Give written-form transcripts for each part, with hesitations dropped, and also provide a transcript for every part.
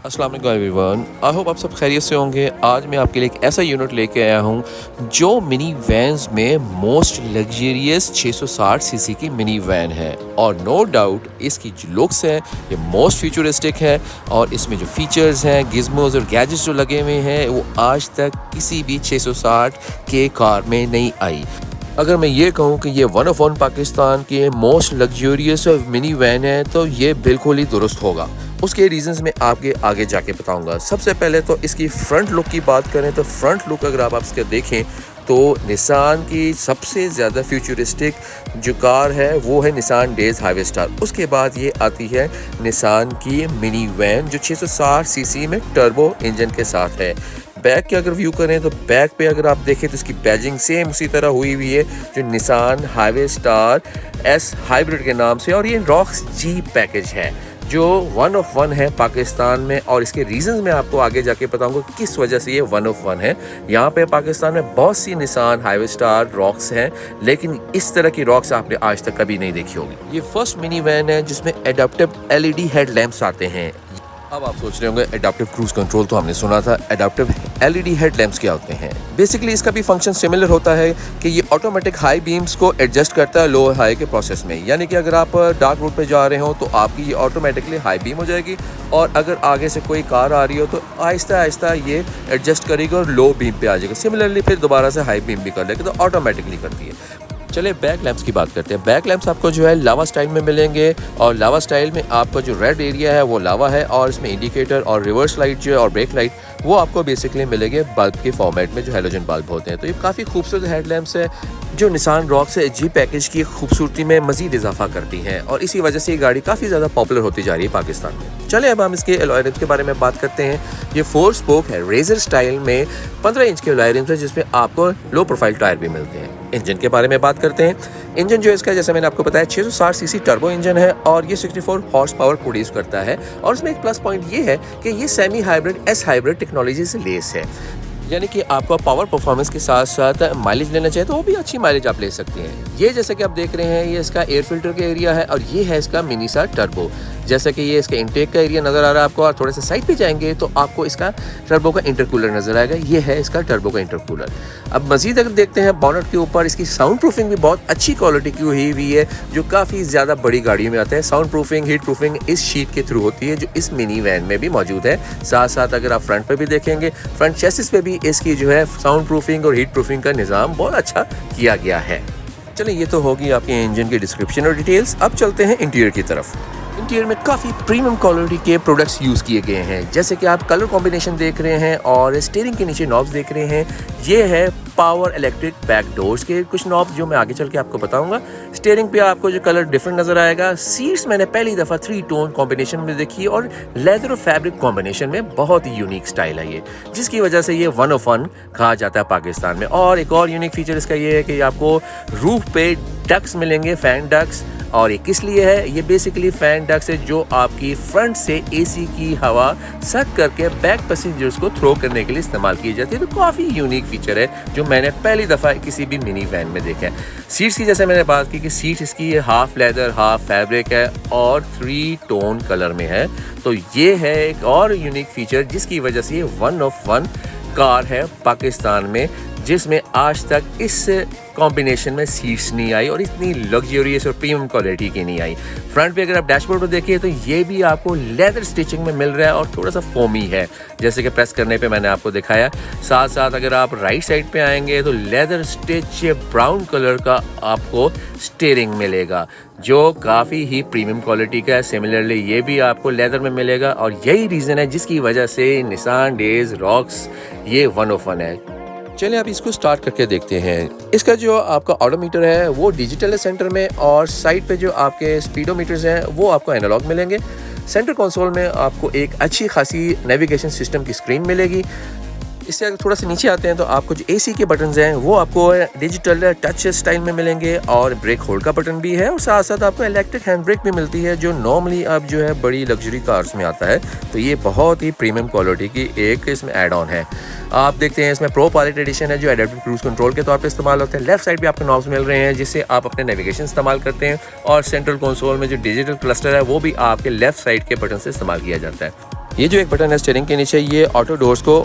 अस्सलाम वालेकुम everyone. I hope आप सब खैरियत से होंगे। आज मैं आपके लिए एक ऐसा यूनिट लेके आया हूँ जो मिनी वैन्स में मोस्ट लग्जरियस 660 सीसी की मिनी वैन है और नो डाउट इसकी जो लुक्स है ये मोस्ट फ्यूचरिस्टिक है और इसमें जो फीचर्स हैं, गिज़मोज और गैजेट्स जो लगे हुए हैं वो आज तक किसी भी 660 के कार में नहीं आई। अगर मैं ये कहूँ कि ये वन ऑफ वन पाकिस्तान के मोस्ट लग्जरियस मिनी वैन है तो ये बिल्कुल ही दुरुस्त होगा। उसके रीजंस मैं आपके आगे जाके बताऊंगा। सबसे पहले तो इसकी फ्रंट लुक की बात करें तो फ्रंट लुक अगर आप इसके देखें तो निसान की सबसे ज़्यादा फ्यूचरिस्टिक जो कार है वो है निसान डेज हाईवे स्टार। उसके बाद ये आती है निसान की मिनी वैन जो 660 सीसी में टर्बो इंजन के साथ है। बैक के अगर व्यू करें तो बैक पे अगर आप देखें तो इसकी बैजिंग सेम उसी तरह हुई हुई है जो Nissan highway star S hybrid के नाम से, और ये रॉक्स जी पैकेज है जो वन ऑफ वन है पाकिस्तान में। और इसके रीजंस मैं आपको आगे जाके बताऊंगा किस वजह से ये वन ऑफ वन है। यहाँ पे पाकिस्तान में बहुत सी निसान हाईवे स्टार रॉक्स हैं लेकिन इस तरह की रॉक्स आपने आज तक कभी नहीं देखी होगी। ये फर्स्ट मिनी वैन है जिसमें एडाप्टिव LED हेडलैम्प्स आते हैं। अब आप सोच रहे होंगे एडाप्टिव क्रूज कंट्रोल तो हमने सुना था, एडाप्टिव LED हेडलैम्प्स क्या होते हैं। बेसिकली इसका भी फंक्शन सिमिलर होता है कि ये ऑटोमेटिक हाई बीम्स को एडजस्ट करता है लो हाई के प्रोसेस में। यानी कि अगर आप डार्क रोड पे जा रहे हो तो आपकी ये ऑटोमेटिकली हाई बीम हो जाएगी और अगर आगे से कोई कार आ रही हो तो आहिस्ता आहिस्ता ये एडजस्ट करेगी और लो बीम पे आ जाएगा। सिमिलरली फिर दोबारा से हाई बीम भी कर लेगी तो ऑटोमेटिकली करती है। चलिए बैक लैंप्स की बात करते हैं। बैक लैंप्स आपको जो है लावा स्टाइल में मिलेंगे और लावा स्टाइल में आपका जो रेड एरिया है वो लावा है और इसमें इंडिकेटर और रिवर्स लाइट जो है और ब्रेक लाइट वो आपको बेसिकली मिलेंगे बल्ब के फॉर्मेट में जो हैलोजन बल्ब होते हैं। तो ये काफ़ी खूबसूरत हेडलैम्प्स है जो निसान रॉक से जी पैकेज की खूबसूरती में मजीद इजाफा करती हैं और इसी वजह से ये गाड़ी काफ़ी ज़्यादा पॉपुलर होती जा रही है पाकिस्तान में। चले अब हम इसके एलॉय रिम्स के बारे में बात करते हैं। ये 4 स्पोक है रेजर स्टाइल में 15 इंच के एलॉय रिम्स है जिसमें आपको लो प्रोफाइल टायर भी मिलते हैं। इंजन के बारे में बात करते हैं। इंजन जो है इसका जैसे मैंने आपको बताया 660 सीसी टर्बो इंजन है और ये 64 हॉर्स पावर प्रोड्यूस करता है और इसमें एक प्लस पॉइंट ये है कि ये semi hybrid S hybrid technology से लेस है। यानी कि आपको पावर परफॉर्मेंस के साथ साथ माइलेज लेना चाहिए तो वो भी अच्छी माइलेज आप ले सकते हैं। ये जैसे कि आप देख रहे हैं ये इसका एयर फिल्टर का एरिया है और ये है इसका मिनी सा टर्बो। जैसे कि ये इसका इंटेक का एरिया नज़र आ रहा है आपको और थोड़े से साइड पे जाएंगे तो आपको इसका टर्बो का इंटरकूलर नज़र आएगा। ये है इसका टर्बो का इंटरकूलर। अब मजीद अगर देखते हैं बॉनेट के ऊपर इसकी साउंड प्रूफिंग भी बहुत अच्छी क्वालिटी की हुई है जो काफ़ी ज़्यादा बड़ी गाड़ियों में आता है। साउंड प्रूफिंग हीट प्रूफिंग इस शीट के थ्रू होती है जो इस मिनी वैन में भी मौजूद है। साथ साथ अगर आप फ्रंट पे भी देखेंगे फ्रंट चेसिस पे भी इसकी जो है साउंड प्रूफिंग और हीट प्रूफिंग का निज़ाम बहुत अच्छा किया गया है। चलिए ये तो होगी आपके इंजन की डिस्क्रिप्शन और डिटेल्स। अब चलते हैं इंटीरियर की तरफ। इंटीरियर में काफ़ी प्रीमियम क्वालिटी के प्रोडक्ट्स यूज़ किए गए हैं जैसे कि आप कलर कॉम्बिनेशन देख रहे हैं और स्टीयरिंग के नीचे नॉब्स देख रहे हैं। ये है पावर इलेक्ट्रिक बैक डोर्स के कुछ नॉब्स जो मैं आगे चल के आपको बताऊंगा। स्टीयरिंग पे आपको जो कलर डिफरेंट नज़र आएगा। सीट्स मैंने पहली दफ़ा 3 टोन कॉम्बिनेशन में देखी और लेदर और फैब्रिक कॉम्बिनेशन में बहुत ही यूनिक स्टाइल है ये जिसकी वजह से ये वन ऑफ वन कहा जाता है पाकिस्तान में। और एक और यूनिक फीचर इसका ये है कि आपको रूफ पे डक्स मिलेंगे, फैन डक्स। और ये किस लिए है? ये बेसिकली फैन डक्स है जो आपकी फ्रंट से एसी की हवा सक करके बैक पैसेंजर्स को थ्रो करने के लिए इस्तेमाल की जाती है। तो काफ़ी यूनिक फीचर है जो मैंने पहली दफ़ा किसी भी मिनी वैन में देखा है। सीट्स की जैसे मैंने बात की कि सीट इसकी हाफ लेदर हाफ फैब्रिक है और 3 टोन कलर में है। तो ये है एक और यूनिक फीचर जिसकी वजह से ये वन ऑफ वन कार है पाकिस्तान में जिसमें आज तक इस कॉम्बिनेशन में सीट्स नहीं आई और इतनी लग्जरियस और प्रीमियम क्वालिटी की नहीं आई। फ्रंट पे अगर आप डैशबोर्ड पर देखिए तो ये भी आपको लेदर स्टिचिंग में मिल रहा है और थोड़ा सा फोमी है जैसे कि प्रेस करने पे मैंने आपको दिखाया। साथ साथ अगर आप राइट साइड पे आएंगे तो लेदर स्टिच ब्राउन कलर का आपको स्टीयरिंग मिलेगा जो काफ़ी ही प्रीमियम क्वालिटी का है। सिमिलरली ये भी आपको लेदर में मिलेगा और यही रीज़न है जिसकी वजह से निसान डेज रॉक्स ये वन ऑफ वन है। चलिए आप इसको स्टार्ट करके देखते हैं। इसका जो आपका ऑडोमीटर है वो डिजिटल है सेंटर में और साइड पे जो आपके स्पीडोमीटर्स हैं वो आपको एनालॉग मिलेंगे। सेंटर कंसोल में आपको एक अच्छी खासी नेविगेशन सिस्टम की स्क्रीन मिलेगी। इससे अगर थोड़ा सा नीचे आते हैं तो आपको जो एसी के बटन्स हैं वो आपको डिजिटल टच स्टाइल में मिलेंगे और ब्रेक होल्ड का बटन भी है और साथ साथ आपको इलेक्ट्रिक हैंड ब्रेक भी मिलती है जो नॉर्मली अब जो है बड़ी लग्जरी कार्स में आता है। तो ये बहुत ही प्रीमियम क्वालिटी की एक इसमें एड ऑन है। आप देखते हैं इसमें प्रो पायलट एडिशन है जो एडेप्टिव क्रूज कंट्रोल के तौर पे इस्तेमाल होते हैं। लेफ्ट साइड पे आपको नॉब्स मिल रहे हैं जिससे आप अपने नेविगेशन इस्तेमाल करते हैं और सेंट्रल कंसोल में जो डिजिटल क्लस्टर है वो भी आपके लेफ्ट साइड के बटन से इस्तेमाल किया जाता है। ये जो एक बटन है स्टीयरिंग के नीचे, ये ऑटो डोर्स को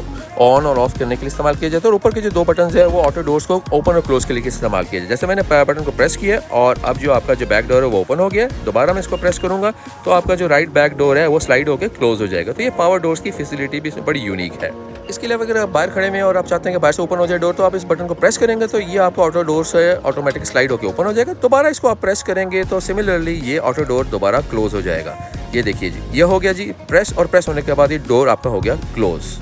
ऑन और ऑफ करने के लिए इस्तेमाल किया जाता है और ऊपर के जो दो बटन है वो ऑटो डोर्स को ओपन और क्लोज के लिए इस्तेमाल किया जाए। जैसे मैंने बटन को प्रेस किया और अब जो आपका जो बैक डोर है वो ओपन हो गया, दोबारा मैं इसको प्रेस करूंगा तो आपका जो राइट बैक डोर है वो स्लाइड होकर क्लोज हो जाएगा। तो ये पावर डोर्स की फैसिलिटी भी इसमें बड़ी यूनिक है। इसके अलावा अगर आप बाहर खड़े में और आप चाहते हैं कि बाहर से ओपन हो जाए डोर, तो आप इस बटन को प्रेस करेंगे तो ये आपका ऑटो डोर से ऑटोमेटिक स्लाइड होकर ओपन हो जाएगा। दोबारा इसको आप प्रेस करेंगे तो सिमिलरली ये ऑटो डोर दोबारा क्लोज हो जाएगा। ये देखिए जी, ये हो गया जी प्रेस, और प्रेस होने के बाद ये डोर आपका हो गया क्लोज।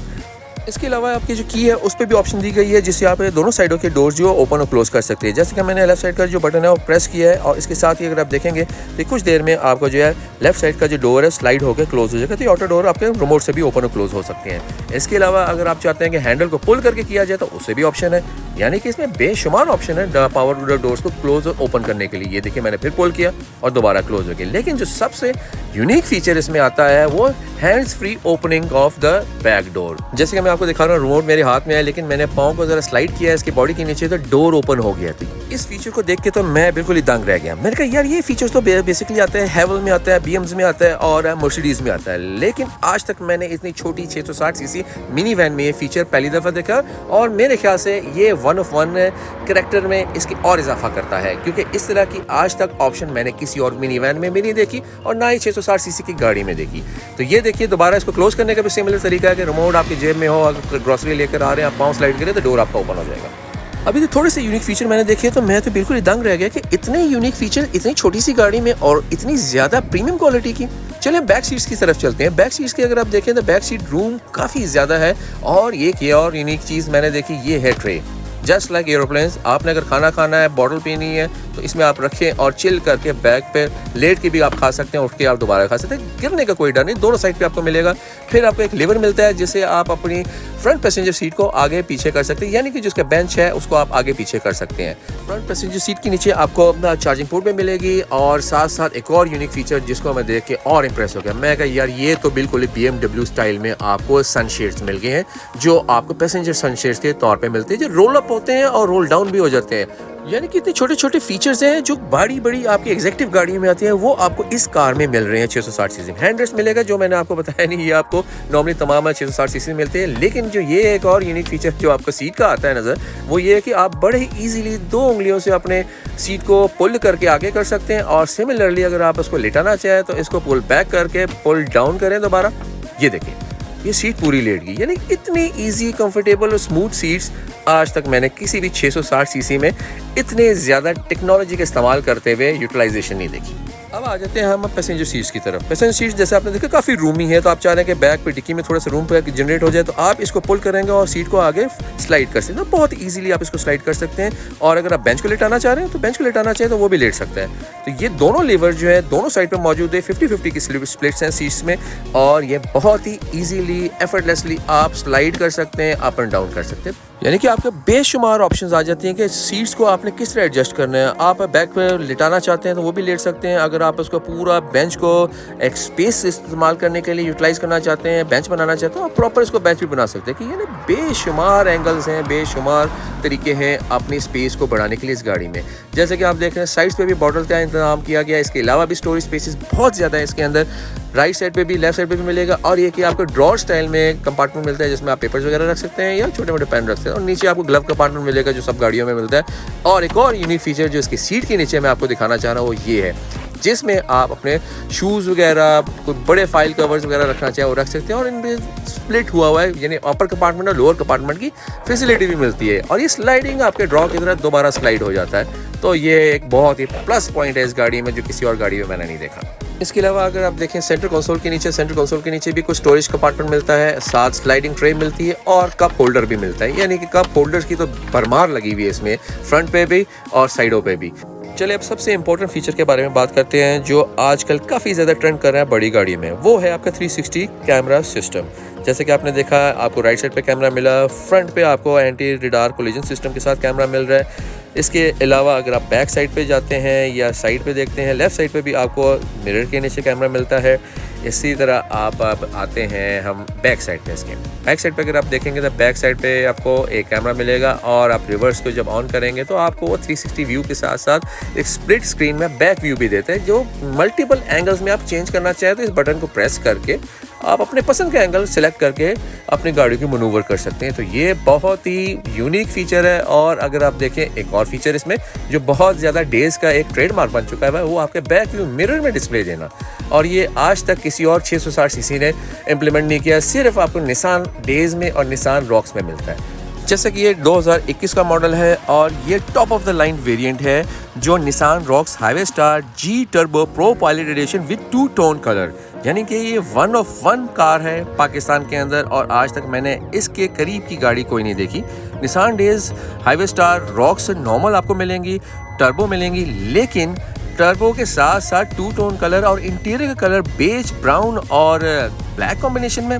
इसके अलावा आपकी जो की है उस पर भी ऑप्शन दी गई है जिससे आप दोनों साइडों के डोर्स जो ओपन और क्लोज कर सकते हैं। जैसे कि मैंने लेफ्ट साइड का जो बटन है वो प्रेस किया है और इसके साथ ही अगर आप देखेंगे तो कुछ देर में आपका जो है लेफ्ट साइड का जो डोर है स्लाइड होकर क्लोज हो जाएगा। तो ये ऑटो डोर आपके रिमोट से भी ओपन और क्लोज हो सकते हैं। इसके अलावा अगर आप चाहते हैं कि हैंडल को पुल करके किया जाए तो उससे भी ऑप्शन है, यानी कि इसमें बेशुमार ऑप्शन है पावर डोर्स को क्लोज और ओपन करने के लिए। ये देखिए मैंने फिर पुल किया और दोबारा क्लोज हो गया। लेकिन जो सबसे यूनिक फीचर इसमें आता है वो hands free opening of the back door. जैसे कि मैं आपको दिखा रहा हूँ, रिमोट मेरे हाथ में है लेकिन मैंने पाँव को जरा स्लाइड किया है इसकी बॉडी के नीचे तो डोर ओपन हो गया। इस फीचर को देख के तो मैं बिल्कुल ही दंग रह गया। मैंने कहा यार ये फीचर्स तो बेसिकली आते हैं हैवल में आता है, बीएम्स में आता है और मर्सिडीज में आता है, लेकिन आज तक मैंने इतनी छोटी 660 सीसी मिनी वैन में ये फीचर पहली दफ़ा देखा और मेरे ख्याल से ये 1 of 1 करैक्टर में इसकी और इजाफा करता है, क्योंकि इस तरह की आज तक ऑप्शन मैंने किसी और मिनी वैन में भी नहीं देखी और ना ही 660 सीसी की गाड़ी में देखी। तो ये देखिए दोबारा इसको क्लोज करने का भी सिमिलर तरीका है कि रिमोट आपकी जेब में हो, अगर ग्रोसरी लेकर आ रहे हैं आप पाँव स्लाइड करें तो डोर आपका ओपन हो जाएगा। अभी तो थोड़े से यूनिक फीचर मैंने देखे तो मैं तो बिल्कुल ही दंग रह गया कि इतने यूनिक फीचर इतनी छोटी सी गाड़ी में और इतनी ज़्यादा प्रीमियम क्वालिटी की। चलिए बैक सीट्स की तरफ चलते हैं। बैक सीट्स की अगर आप देखें तो बैक सीट रूम काफ़ी ज़्यादा है और एक ये और यूनिक चीज़ मैंने देखी, ये है ट्रे। जस्ट लाइक एरोप्लेन्स, आपने अगर खाना खाना है, बॉटल पीनी है तो इसमें आप रखें और चिल करके बैक पे लेट के भी आप खा सकते हैं, उठ के आप दोबारा खा सकते हैं, गिरने का कोई डर नहीं, दोनों साइड पे आपको मिलेगा। फिर आपको एक लीवर मिलता है जिससे आप अपनी फ्रंट पैसेंजर सीट को आगे पीछे कर सकते हैं, यानी कि जिसका बेंच है उसको आप आगे पीछे कर सकते हैं। फ्रंट पैसेंजर सीट के नीचे आपको अपना चार्जिंग पोर्ट भी मिलेगी और साथ साथ एक और यूनिक फीचर जिसको मैं देख के और इम्प्रेस हो गया। मैं कहा यार ये तो बिल्कुल ही BMW स्टाइल में आपको सनशेड्स मिल गए हैं जो आपको पैसेंजर सनशेड्स के तौर पे मिलते हैं, जो रोल अप होते हैं और रोल डाउन भी हो जाते हैं। यानी कि इतने छोटे छोटे फीचर्स हैं जो बड़ी बड़ी आपकी एग्जीक्यूटिव गाड़ियों में आती हैं, वो आपको इस कार में मिल रहे हैं। 660 सीसी हैंड रेस्ट मिलेगा, जो मैंने आपको बताया नहीं, ये आपको नॉर्मली तमाम 660 सीसी मिलते हैं। लेकिन जो ये एक और यूनिक फीचर जो आपको सीट का आता है नज़र, वो ये है कि आप बड़े ही ईजिली 2 उंगलियों से अपने सीट को पुल करके आगे कर सकते हैं और सिमिलरली अगर आप उसको लेटाना चाहें तो इसको पुल बैक करके पुल डाउन करें दोबारा। ये देखिए ये सीट पूरी लेट गई, यानी इतनी इजी कंफर्टेबल और स्मूथ सीट्स आज तक मैंने किसी भी 660 सीसी में इतने ज़्यादा टेक्नोलॉजी का इस्तेमाल करते हुए यूटिलाइजेशन नहीं देखी। अब आ जाते हैं हम पैसेंजर सीट्स की तरफ। पैसेंजर सीट्स जैसे आपने देखा काफ़ी रूमी है, तो आप चाह रहे हैं कि बैक पे डिक्की में थोड़ा सा रूम पे जनरेट हो जाए तो आप इसको पुल करेंगे और सीट को आगे स्लाइड कर सकते हैं। बहुत ईजिली आप इसको स्लाइड कर सकते हैं और अगर आप बेंच को लेटाना चाह रहे हैं तो बेंच को लेटाना चाहें तो वो भी लेट सकता है। तो ये दोनों लीवर जो है दोनों साइड पर मौजूद है, 50-50 की स्प्लिट्स हैं सीट्स में और ये बहुत ही ईजिली एफर्टलेसली आप स्लाइड कर सकते हैं, अप एंड डाउन कर सकते हैं। यानी कि आपके बेशुमार ऑप्शंस आ जाती हैं कि सीट्स को आपने किस तरह एडजस्ट करना है। आप बैक पे लिटाना चाहते हैं तो वो भी लेट सकते हैं। अगर आप उसको पूरा बेंच को एक स्पेस इस्तेमाल करने के लिए यूटिलाइज करना चाहते हैं, बेंच बनाना चाहते हैं, आप प्रॉपर इसको बेंच भी बना सकते हैं। कि यानी बेशुमार एंगल्स हैं, बेशुमार तरीके हैं अपनी स्पेस को बढ़ाने के लिए इस गाड़ी में। जैसे कि आप देख रहे हैं साइड्स पे भी बॉटल का इंतजाम किया गया, इसके अलावा भी स्टोरेज स्पेसेस बहुत ज़्यादा है इसके अंदर। राइट साइड पे भी लेफ्ट साइड पे भी मिलेगा और ये कि आपको ड्रॉर स्टाइल में कंपार्टमेंट मिलता है जिसमें आप पेपर्स वगैरह रख सकते हैं या छोटे मोटे पेन रख सकते हैं और नीचे आपको ग्लव कंपार्टमेंट मिलेगा जो सब गाड़ियों में मिलता है। और एक और यूनिक फीचर जो इसकी सीट के नीचे मैं आपको दिखाना चाह रहा हूँ वो ये है, जिसमें आप अपने शूज़ वगैरह कोई बड़े फाइल कवर्स वगैरह रखना चाहे वो रख सकते हैं और इनमें स्प्लिट हुआ है, यानी अपर कंपार्टमेंट और लोअर कंपार्टमेंट की फैसिलिटी भी मिलती है और ये स्लाइडिंग आपके ड्रॉ की तरह दोबारा स्लाइड हो जाता है। तो ये एक बहुत ही प्लस पॉइंट है इस गाड़ी में जो किसी और गाड़ी में मैंने नहीं देखा। इसके अलावा अगर आप देखें सेंटर कंसोल के नीचे भी कुछ स्टोरेज कंपार्टमेंट मिलता है, साथ स्लाइडिंग ट्रे मिलती है और कप होल्डर भी मिलता है, यानी कि कप होल्डर्स की तो भरमार लगी हुई है इसमें, फ्रंट पे भी और साइडों पे भी। चलिए अब सबसे इंपॉर्टेंट फीचर के बारे में बात करते हैं जो आजकल काफ़ी ज़्यादा ट्रेंड कर रहा है बड़ी गाड़ी में, वो है आपका 360 कैमरा सिस्टम। जैसे कि आपने देखा आपको राइट साइड पे कैमरा मिला, फ्रंट पे आपको एंटी रिडार कोलिजन सिस्टम के साथ कैमरा मिल रहा है। इसके अलावा अगर आप बैक साइड पे जाते हैं या साइड पे देखते हैं, लेफ़्ट साइड पे भी आपको मिरर के नीचे कैमरा मिलता है। इसी तरह आप आते हैं हम बैक साइड पे। इसके बैक साइड पे अगर आप देखेंगे तो बैक साइड पे आपको एक कैमरा मिलेगा और आप रिवर्स को जब ऑन करेंगे तो आपको वो 360 व्यू के साथ साथ एक स्प्लिट स्क्रीन में बैक व्यू भी देता है, जो मल्टीपल एंगल्स में आप चेंज करना चाहें तो इस बटन को प्रेस करके आप अपने पसंद का एंगल सेलेक्ट करके अपनी गाड़ी को मनूवर कर सकते हैं। तो ये बहुत ही यूनिक फीचर है। और अगर आप देखें एक और फीचर इसमें जो बहुत ज़्यादा डेज का एक ट्रेडमार्क बन चुका है वो आपके बैक व्यू मिरर में डिस्प्ले देना, और ये आज तक किसी और 660 सीसी ने इम्प्लीमेंट नहीं किया, सिर्फ आपको निसान डेज में और निसान रॉक्स में मिलता है। जैसे कि ये 2021 का मॉडल है और ये top of the line variant है जो Nissan Roox Highway Star G Turbo Pro Pilot Edition with 2 tone colour, यानी कि ये 1 ऑफ 1 कार है पाकिस्तान के अंदर, और आज तक मैंने इसके करीब की गाड़ी कोई नहीं देखी। Nissan days highway star rocks normal आपको मिलेंगी, टर्बो मिलेंगी, लेकिन टर्बो के साथ साथ 2 टोन कलर और इंटीरियर का कलर बेज ब्राउन और ब्लैक कॉम्बिनेशन में,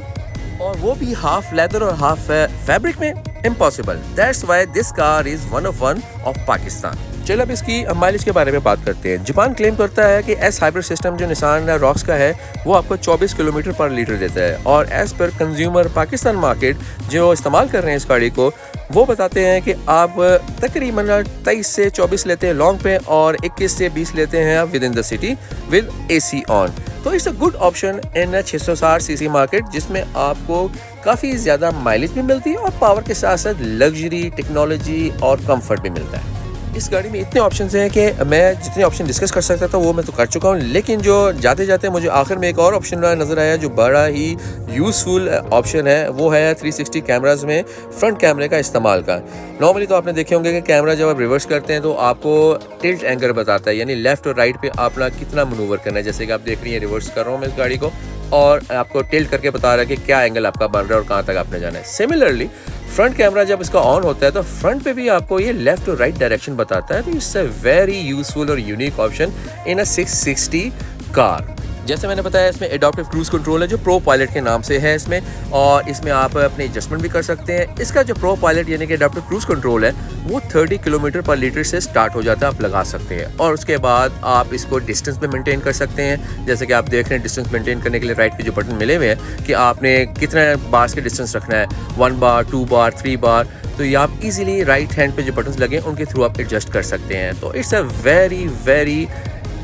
और वो भी हाफ लेदर और हाफ फैब्रिक में, impossible. That's why this car is 1 of 1 of Pakistan. चलो अब इसकी माइलेज के बारे में बात करते हैं। जापान क्लेम करता है कि एस हाइब्रिड सिस्टम जो निसान रॉक्स का है वो आपको 24 किलोमीटर पर लीटर देता है, और as per consumer Pakistan market जो इस्तेमाल कर रहे हैं इस गाड़ी को वो बताते हैं कि आप तकरीबन 23 से 24 लेते हैं लॉन्ग पे और 21 से 20 लेते हैं आप within the city with AC on. तो it's a good option in 660 CC market, जिसमें आपको काफ़ी ज़्यादा माइलेज भी मिलती है और पावर के साथ साथ लग्जरी, टेक्नोलॉजी और कंफर्ट भी मिलता है। इस गाड़ी में इतने ऑप्शंस हैं कि मैं जितने ऑप्शन डिस्कस कर सकता था वो मैं तो कर चुका हूँ, लेकिन जो जाते जाते मुझे आखिर में एक और ऑप्शन नज़र आया जो बड़ा ही यूज़फुल ऑप्शन है, वो है 360 कैमराज में फ्रंट कैमरे का इस्तेमाल का। नॉर्मली तो आपने देखे होंगे कि कैमरा जब आप रिवर्स करते हैं तो आपको टिल्ट एंगल बताता है, यानी लेफ्ट और राइट पे आपने कितना मनूवर करना है। जैसे कि आप देख रही हैं रिवर्स कर रहा हूँ मैं इस गाड़ी को और आपको टिल्ट करके बता रहा है कि क्या एंगल आपका बन रहा है और कहाँ तक आपने जाना है। सिमिलरली फ्रंट कैमरा जब इसका ऑन होता है तो फ्रंट पे भी आपको ये लेफ्ट और राइट डायरेक्शन बताता है। तो इट्स अ वेरी यूजफुल और unique option in a 660 car. जैसे मैंने बताया इसमें एडॉप्टिव क्रूज कंट्रोल है जो प्रो पायलट के नाम से है इसमें, और इसमें आप अपने एडजस्टमेंट भी कर सकते हैं। इसका जो प्रो पायलट यानी कि एडॉप्टिव क्रूज कंट्रोल है वो 30 किलोमीटर पर लीटर से स्टार्ट हो जाता है, आप लगा सकते हैं, और उसके बाद आप इसको डिस्टेंस में मेंटेन कर सकते हैं। जैसे कि आप देख रहे हैं डिस्टेंस मेंटेन करने के लिए राइट पे जो बटन मिले हुए हैं कि आपने कितना बार्स के डिस्टेंस रखना है, 1 बार, 2 बार, 3 बार, तो ये आप इजीली राइट हैंड पे जो बटन्स लगे उनके थ्रू आप एडजस्ट कर सकते हैं। तो it's a very very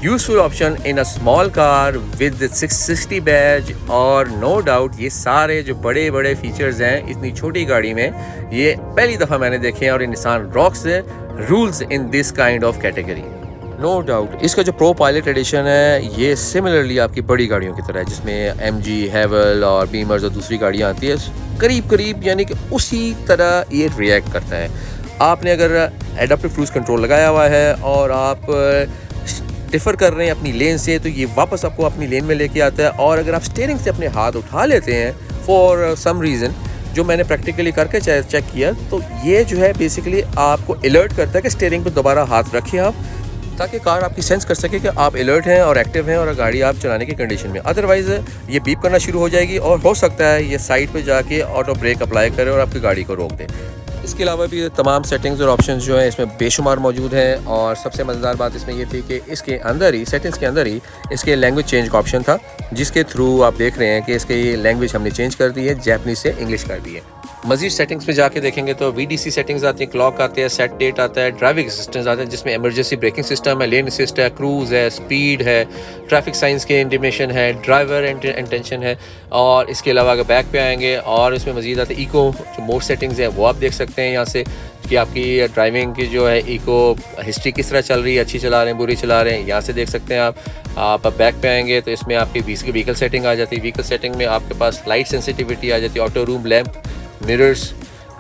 useful option in a small car with 660 badge, और नो डाउट ये सारे जो बड़े बड़े फीचर्स हैं इतनी छोटी गाड़ी में ये पहली दफ़ा मैंने देखे हैं, और ये Nissan Roox rules in this kind of category. No doubt इसका जो प्रो पायलट एडिशन है ये सिमिलरली आपकी बड़ी गाड़ियों की तरह है, जिसमें MG, हैवल और बीमर्स और दूसरी गाड़ियाँ आती है, करीब करीब यानी कि उसी तरह ये रिएक्ट करता है। आपने अगर एडप्टिव क्रूज कंट्रोल लगाया हुआ है और आप डिफ़र कर रहे हैं अपनी लेन से, तो ये वापस आपको अपनी लेन में लेके आता है। और अगर आप स्टीयरिंग से अपने हाथ उठा लेते हैं फॉर सम रीज़न, जो मैंने प्रैक्टिकली करके चेक किया, तो ये जो है बेसिकली आपको अलर्ट करता है कि स्टीयरिंग पे दोबारा हाथ रखें आप, ताकि कार आपकी सेंस कर सके कि आप अलर्ट हैं और एक्टिव हैं और गाड़ी आप चलाने की कंडीशन में। अदरवाइज़ ये बीप करना शुरू हो जाएगी और हो सकता है ये साइड पे जाके ऑटो ब्रेक अप्लाई करे और आपकी गाड़ी को रोक दे। इसके अलावा भी तमाम सेटिंग्स और ऑप्शंस जो हैं इसमें बेशुमार मौजूद हैं, और सबसे मज़ेदार बात इसमें ये थी कि इसके अंदर ही सेटिंग्स के अंदर ही इसके लैंग्वेज चेंज का ऑप्शन था, जिसके थ्रू आप देख रहे हैं कि इसकी लैंग्वेज हमने चेंज कर दी है, जैपनीज़ से इंग्लिश कर दी है। मज़ीद सेटिंग्स में जाके देखेंगे तो VDC सेटिंग्स आती हैं, क्लॉक आते हैं, सेट डेट आता है, ड्राइविंग असिस्टेंस आते हैं जिसमें इमरजेंसी ब्रेकिंग सिस्टम है, लेन असिस्ट है, क्रूज़ है, स्पीड है, ट्रैफिक साइंस के इंटीमेशन है, ड्राइवर इंटेंशन है। और इसके अलावा अगर बैक पे आएंगे और इसमें मज़ीद आते हैं इको, जो मोड सेटिंग्स है वो आप देख सकते हैं यहाँ से कि आपकी ड्राइविंग की जो है इको हिस्ट्री किस तरह चल रही है, अच्छी चला रहे हैं, बुरी चला रहे हैं, यहाँ से देख सकते हैं आप बैक पे आएंगे तो इसमें आपकी व्हीकल सेटिंग आ जाती है। व्हीकल सेटिंग में आपके पास लाइट सेंसिटिविटी आ जाती है, ऑटो रूम लैंप, मिरर्स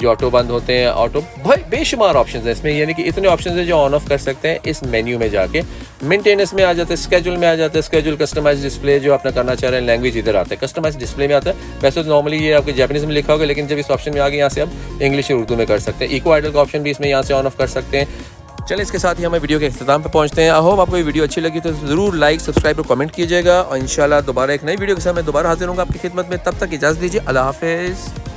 जो ऑटो बंद होते हैं, ऑटो भाई बेशुमार ऑप्शंस हैं इसमें, यानी कि इतने ऑप्शंस हैं जो ऑन ऑफ कर सकते हैं इस मेन्यू में जाके। मेंटेनेंस में आ जाते हैं, स्केड्यूल में आ जाता है, स्केड्यूल कस्टमाइज डिस्प्ले जो अपना करना चाह रहे हैं, लैंग्वेज इधर आता है, कस्टमाइज डिस्प्ले में आता है। वैसे तो नॉर्मली ये आपके जापानीज़ में लिखा होगा, लेकिन जब इस ऑप्शन में आ गए यहाँ से आप इंग्लिश और उर्दू में कर सकते हैं। इको आइडल का ऑप्शन भी इसमें यहाँ से ऑन ऑफ कर सकते हैं। चलिए इसके साथ ही हमें वीडियो के अख्ताम पे पहुंचते हैं। आई होप आपको ये वीडियो अच्छी लगी तो ज़रूर लाइक, सब्सक्राइब और कमेंट कीजिएगा, और इंशाल्लाह दोबारा एक नई वीडियो के साथ मैं दोबारा हाजिर होऊंगा आपकी खिदमत में। तब तक इजाज़त दीजिए, अल्लाह हाफिज़।